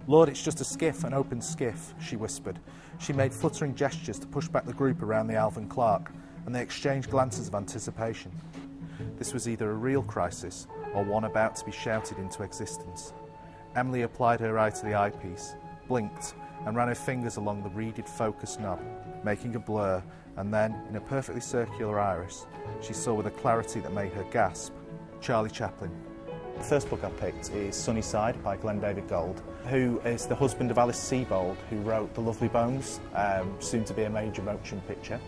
"Lord, it's just a skiff, an open skiff," she whispered. She made fluttering gestures to push back the group around the Alvin Clark, and they exchanged glances of anticipation. This was either a real crisis or one about to be shouted into existence. Emily applied her eye to the eyepiece, blinked, and ran her fingers along the reeded focus knob, making a blur, and then, in a perfectly circular iris, she saw with a clarity that made her gasp, Charlie Chaplin. The first book I picked is Sunnyside by Glenn David Gould, who is the husband of Alice Sebold, who wrote The Lovely Bones, soon to be a major motion picture.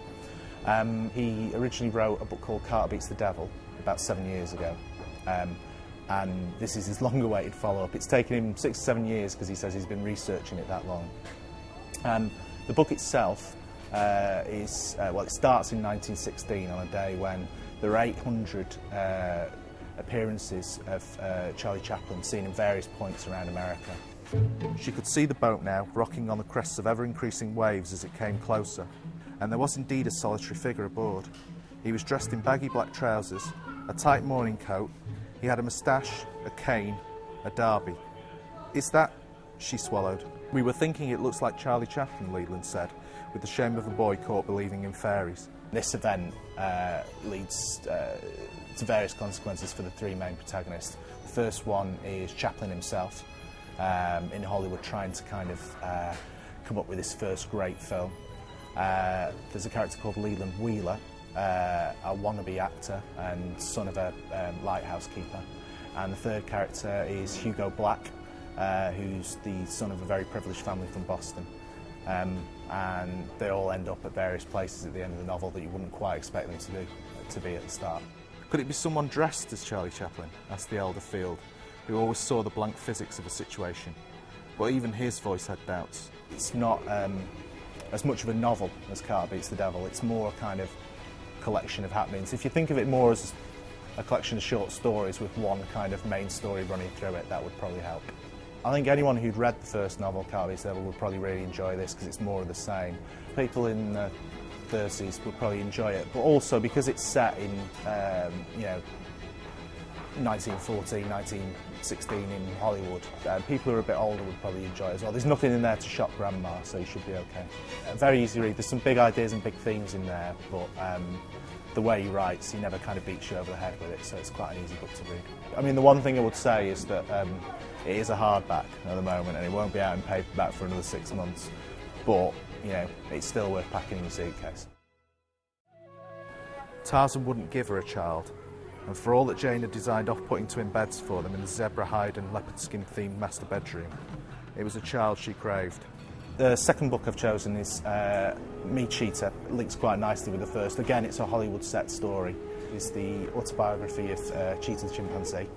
He originally wrote a book called Carter Beats the Devil about 7 years ago, and this is his long-awaited follow-up. It's taken him 6 or 7 years because he says he's been researching it that long. The book itself it starts in 1916 on a day when there are 800 appearances of Charlie Chaplin seen in various points around America. She could see the boat now, rocking on the crests of ever-increasing waves as it came closer, and there was indeed a solitary figure aboard. He was dressed in baggy black trousers, a tight morning coat. He had a moustache, a cane, a derby. "Is that..." she swallowed. "We were thinking it looks like Charlie Chaplin," Leland said, with the shame of a boy caught believing in fairies. This event leads to various consequences for the three main protagonists. The first one is Chaplin himself in Hollywood, trying to kind of come up with his first great film. There's a character called Leland Wheeler, a wannabe actor and son of a lighthouse keeper. And the third character is Hugo Black, who's the son of a very privileged family from Boston. And they all end up at various places at the end of the novel that you wouldn't quite expect them to be at the start. "Could it be someone dressed as Charlie Chaplin?" asked the elder Field, who always saw the blank physics of a situation. But even his voice had doubts. It's not as much of a novel as Carter Beats the Devil. It's more a kind of collection of happenings. If you think of it more as a collection of short stories with one kind of main story running through it, that would probably help. I think anyone who'd read the first novel, Carter Beats the Devil, would probably really enjoy this because it's more of the same. People in the 30s would probably enjoy it, but also because it's set in 1914, 1916 in Hollywood, people who are a bit older would probably enjoy it as well. There's nothing in there to shock grandma, so you should be okay. Very easy read. There's some big ideas and big themes in there, but the way he writes, he never kind of beats you over the head with it, so it's quite an easy book to read. I mean, the one thing I would say is that it is a hardback at the moment, and it won't be out in paperback for another 6 months, but it's still worth packing in your suitcase. Tarzan wouldn't give her a child, and for all that Jane had designed off-putting twin beds for them in the zebra hide and leopard skin themed master bedroom, it was a child she craved. The second book I've chosen is Me, Cheetah. It links quite nicely with the first. Again, it's a Hollywood set story. It's the autobiography of Cheetah the chimpanzee,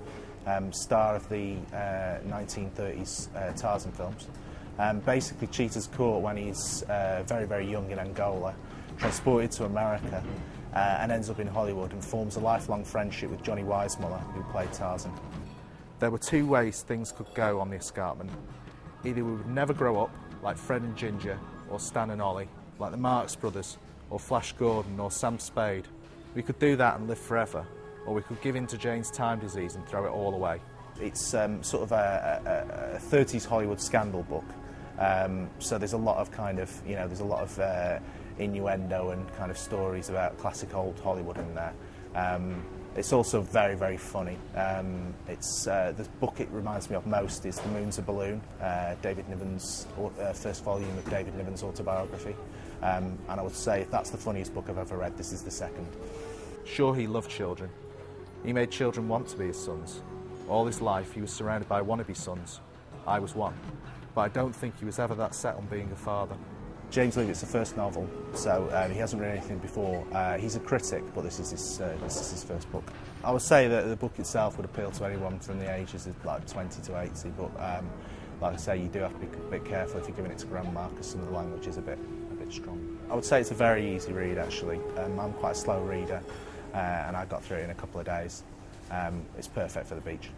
star of the 1930s Tarzan films. Basically, Cheetah's caught when he's very, very young in Angola, transported to America, and ends up in Hollywood and forms a lifelong friendship with Johnny Weissmuller, who played Tarzan. There were two ways things could go on the escarpment. Either we would never grow up, like Fred and Ginger, or Stan and Ollie, like the Marx Brothers, or Flash Gordon, or Sam Spade. We could do that and live forever, or we could give in to Jane's time disease and throw it all away. It's sort of a 30s Hollywood scandal book, so there's a lot of kind of, there's a lot of innuendo and kind of stories about classic old Hollywood in there. It's also very, very funny. The book it reminds me of most is The Moon's a Balloon, David Niven's first volume of David Niven's autobiography. And I would say if that's the funniest book I've ever read, this is the second. Sure, he loved children. He made children want to be his sons. All his life he was surrounded by wannabe sons. I was one. But I don't think he was ever that set on being a father. James Leavitt's the first novel, so he hasn't read anything before. He's a critic, but this is his first book. I would say that the book itself would appeal to anyone from the ages of like 20 to 80, but like I say, you do have to be a bit careful if you're giving it to grandma, because some of the language is a bit strong. I would say it's a very easy read, actually. I'm quite a slow reader, and I got through it in a couple of days. It's perfect for the beach.